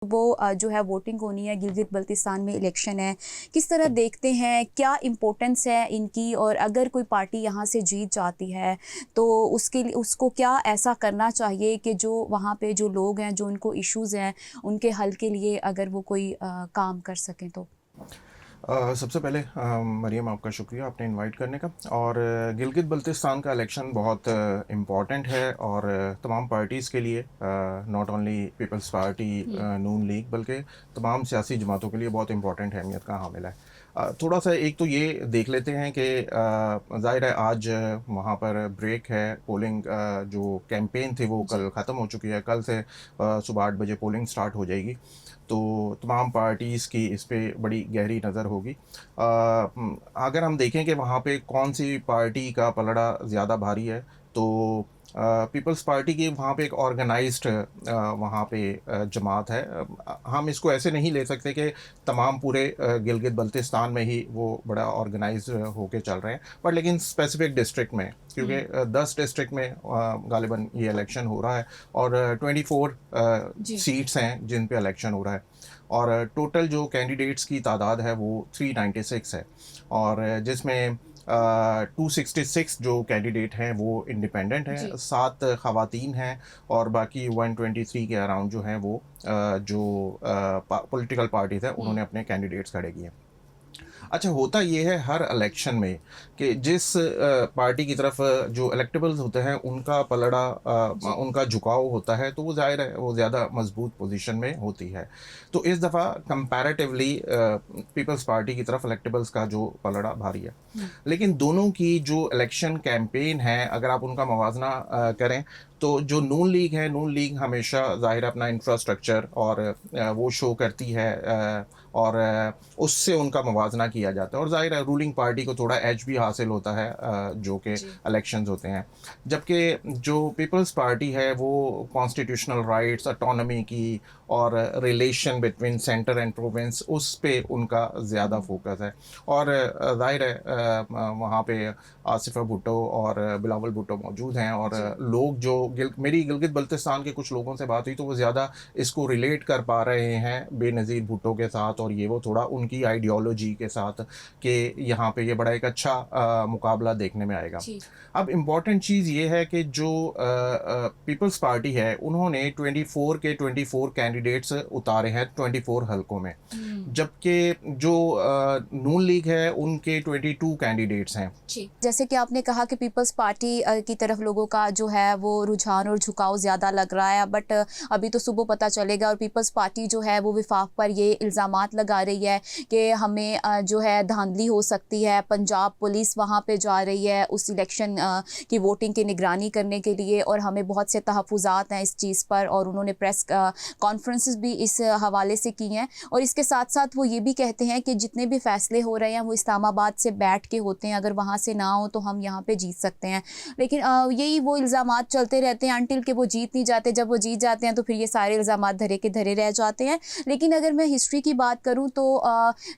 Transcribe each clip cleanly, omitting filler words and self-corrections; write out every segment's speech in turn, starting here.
वो जो है वोटिंग होनी है, गिलगित बल्तिस्तान में इलेक्शन है, किस तरह देखते हैं, क्या इम्पोर्टेंस है इनकी, और अगर कोई पार्टी यहाँ से जीत जाती है तो उसके लिए उसको क्या ऐसा करना चाहिए कि जो वहाँ पे जो लोग हैं, जो उनको इश्यूज़ हैं, उनके हल के लिए अगर वो कोई काम कर सकें तो? सबसे पहले मरियम, आपका शुक्रिया आपने इनवाइट करने का। और गिलगित बल्तिस्तान का इलेक्शन बहुत इम्पॉर्टेंट है और तमाम पार्टीज़ के लिए, नॉट ओनली पीपल्स पार्टी, नून लीग, बल्कि तमाम सियासी जमातों के लिए बहुत इम्पॉर्टेंट अहमियत का हामिल है। थोड़ा सा एक तो ये देख लेते हैं कि ज़ाहिर है आज वहाँ पर ब्रेक है। पोलिंग जो कैंपेन थी वो जी। कल ख़त्म हो चुकी है। कल से सुबह 8 बजे पोलिंग स्टार्ट हो जाएगी। तो तमाम पार्टीज़ की इस पे बड़ी गहरी नज़र होगी। अगर हम देखें कि वहाँ पे कौन सी पार्टी का पलड़ा ज़्यादा भारी है, तो पीपल्स पार्टी की वहाँ पे एक ऑर्गेनाइज्ड वहाँ पे जमात है। हम इसको ऐसे नहीं ले सकते कि तमाम पूरे गिलगित बल्तिस्तान में ही वो बड़ा ऑर्गेनाइज्ड होके चल रहे हैं, बट लेकिन स्पेसिफिक डिस्ट्रिक्ट में, क्योंकि 10 डिस्ट्रिक्ट में गालिबन ये इलेक्शन हो रहा है और 24 जी। सीट्स हैं जिन पे इलेक्शन हो रहा है। और टोटल जो कैंडिडेट्स की तादाद है वो 396 है, और जिसमें 266 जो कैंडिडेट हैं वो इंडिपेंडेंट हैं, जी। 7 ख़वातीन हैं, और बाकी 123 के अराउंड जो हैं वो जो पॉलिटिकल पार्टीज़ हैं उन्होंने अपने कैंडिडेट्स खड़े किए हैं। अच्छा, होता ये है हर इलेक्शन में कि जिस पार्टी की तरफ जो इलेक्टेबल्स होते हैं उनका पलड़ा, जी। उनका झुकाव होता है, तो वो ज़ाहिर है वो ज़्यादा मजबूत पोजीशन में होती है। तो इस दफ़ा कंपैरेटिवली पीपल्स पार्टी की तरफ इलेक्टेबल्स का जो पलड़ा भारी है। लेकिन दोनों की जो इलेक्शन कैंपेन है, अगर आप उनका मवाजना करें, तो जो नून लीग है, नून लीग हमेशा ज़ाहिर अपना इंफ्रास्ट्रक्चर और वो शो करती है, और उससे उनका मवाजना किया जाता है, और ज़ाहिर है रूलिंग पार्टी को थोड़ा एज भी हासिल होता है जो कि जी। इलेक्शंस होते हैं। जबकि जो पीपल्स पार्टी है वो कॉन्स्टिट्यूशनल राइट्स, ऑटोनॉमी की और relation between centre and province, उस पे उनका ज़्यादा फोकस है। और ज़ाहिर है वहाँ पे आसिफा भुट्टो और बिलावल भुट्टो मौजूद हैं, और जी। लोग जो मेरी गिलगित बल्तिस्तान के कुछ लोगों से बात हुई तो वो ज़्यादा इसको रिलेट कर पा रहे हैं बेनज़ीर भुट्टो के साथ, और ये वो थोड़ा उनकी आइडियोलॉजी के साथ, कि यहाँ पे ये बड़ा एक अच्छा मुकाबला देखने में आएगा। जी। अब इम्पॉर्टेंट चीज़ ये है कि जो पीपल्स पार्टी है उन्होंने 24 के 24 कैंडिडेट्स उतारे हैं 24 हलकों में, जबकि जो नून लीग है उनके 22 कैंडिडेट्स हैं। जी। जैसे कि आपने कहा कि पीपल्स पार्टी की तरफ लोगों का जो है वो रुझान और झुकाव ज़्यादा लग रहा है, बट अभी तो सुबह पता चलेगा। और पीपल्स पार्टी जो है वो विफाक पर ये इल्ज़ामात लगा रही है कि हमें जो है धांधली हो सकती है। पंजाब पुलिस वहाँ पे जा रही है उस इलेक्शन की वोटिंग की निगरानी करने के लिए, और हमें बहुत से तहफ़्फ़ुज़ात हैं इस चीज़ पर, और उन्होंने प्रेस कॉन्फ्रेंसेस भी इस हवाले से की हैं। और इसके साथ-साथ वो ये भी कहते हैं कि जितने भी फ़ैसले हो रहे हैं वो इस्लामाबाद से बैठ के होते हैं, अगर वहाँ से ना हो तो हम यहाँ पे जीत सकते हैं। लेकिन यही वो इल्ज़ामात चलते रहते हैं अंटिल कि वो जीत नहीं जाते। जब वो जीत जाते हैं तो फिर ये सारे इल्ज़ामात धरे के धरे रह जाते हैं। लेकिन अगर मैं हिस्ट्री की बात करूँ तो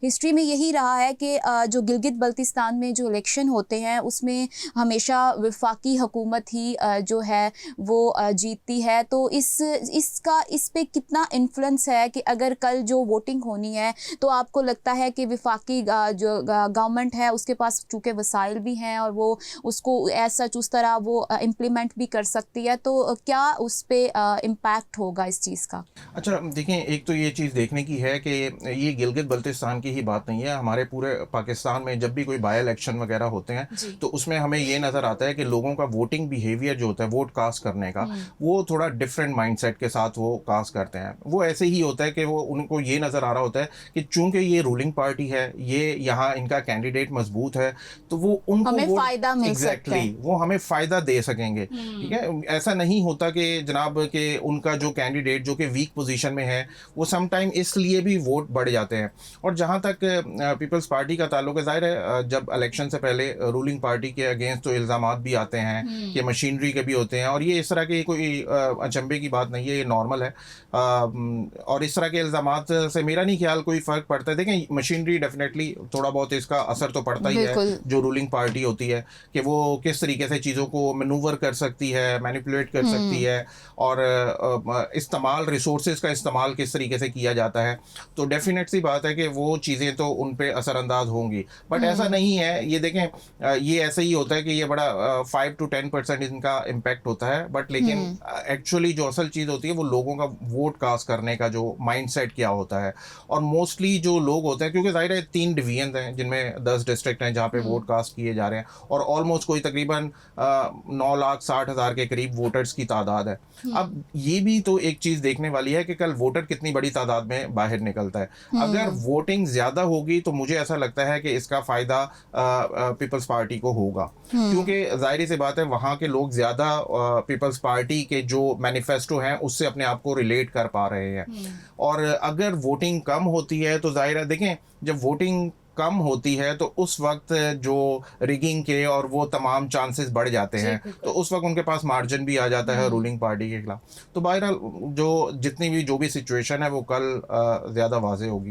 हिस्ट्री में यही रहा है कि जो गिलगित बल्तिस्तान में जो इलेक्शन होते हैं उसमें हमेशा वफाकी हुकूमत ही जो है वो जीतती है। तो इस पे कितना इन्फ्लुएंस है कि अगर कल जो वोटिंग होनी है तो आपको लगता है कि वफाकी जो गवर्नमेंट है उसके पास चूँकि वसाइल भी हैं और वो उसको एज सच उस तरह वो इम्प्लीमेंट भी कर सकती है, तो क्या उस पे इम्पैक्ट होगा इस चीज़ का? अच्छा, देखें, एक तो ये चीज़ देखने की है कि ये गिलगित बल्तिस्तान की ही बात नहीं है। हमारे पूरे पाकिस्तान में जब भी कोई बाय इलेक्शन वगैरह होते हैं, जी। तो उसमें हमें ये नज़र आता है कि लोगों का वोटिंग बिहेवियर जो होता है वोट कास्ट करने का, वो थोड़ा डिफरेंट माइंडसेट के साथ वो कास्ट करते हैं। वो ऐसे ही होता है कि वो उनको ये नज़र आ रहा होता है कि चूंकि ये रूलिंग पार्टी है, ये यहाँ इनका कैंडिडेट मजबूत है, तो वो उनको हमें वोट, फ़ायदा मिल सकता है। एग्जैक्टली वो हमें फ़ायदा दे सकेंगे। ठीक है, ऐसा नहीं होता कि जनाब कि उनका जो कैंडिडेट जो कि वीक पोजीशन में है, वो सम टाइम इसलिए भी वोट बढ़ जाते हैं। और जहाँ तक पीपल्स पार्टी का ताल्लुक है, ज़ाहिर है जब इलेक्शन से पहले रूलिंग पार्टी के अगेंस्ट तो इल्ज़ामात भी आते हैं कि मशीनरी के भी होते हैं, और ये इस तरह की कोई अचंभे की बात नहीं है, ये नॉर्मल है। और इस तरह के इल्ज़ामात से मेरा नहीं ख्याल कोई फ़र्क पड़ता है। देखें, मशीनरी डेफिनेटली थोड़ा बहुत इसका असर तो पड़ता ही है, बिल्कुल। जो रूलिंग पार्टी होती है, कि वो किस तरीके से चीज़ों को मैनूवर कर सकती है, मैनिपुलेट कर सकती है, और इस्तेमाल रिसोर्सेज का इस्तेमाल किस तरीके से किया जाता है। तो डेफिनेट सी बात है कि वो चीज़ें तो उन पे असरअंदाज होंगी, बट ऐसा नहीं है। ये देखें, ये ऐसे ही होता है कि ये बड़ा 5 to 10% इनका इम्पैक्ट होता है, बट लेकिन एक्चुअली जो असल चीज़ होती है वो लोगों का वोट कास्ट करने का जो माइंडसेट क्या होता है। और मोस्टली जो लोग होते हैं, क्योंकि ज़ाहिर है 3 डिवीजन हैं जिनमें 10 डिस्ट्रिक्ट हैं जहाँ पे वोट कास्ट किए जा रहे हैं, और ऑलमोस्ट कोई तकरीबन 9,60,000 के करीब वोटर्स की तादाद है। अब ये भी तो एक चीज़ देखने वाली है कि कल वोटर कितनी बड़ी तादाद में बाहर निकलता है। अगर वोटिंग ज़्यादा होगी तो मुझे ऐसा लगता है कि इसका फ़ायदा पीपल्स पार्टी को होगा, क्योंकि ज़ाहिर सी बात है वहाँ के लोग ज़्यादा पीपल्स पार्टी के जो मैनिफेस्टो हैं उससे अपने आप को रिलेट कर पा रहे हैं। और अगर वोटिंग कम होती है तो ज़ाहिर है, देखें, जब वोटिंग कम होती है तो उस वक्त जो रिगिंग के और वो तमाम चांसेस बढ़ जाते हैं, तो उस वक्त उनके पास मार्जिन भी आ जाता है रूलिंग पार्टी के खिलाफ। तो बहरहाल जो भी सिचुएशन है वो कल ज़्यादा वाज़ेह होगी।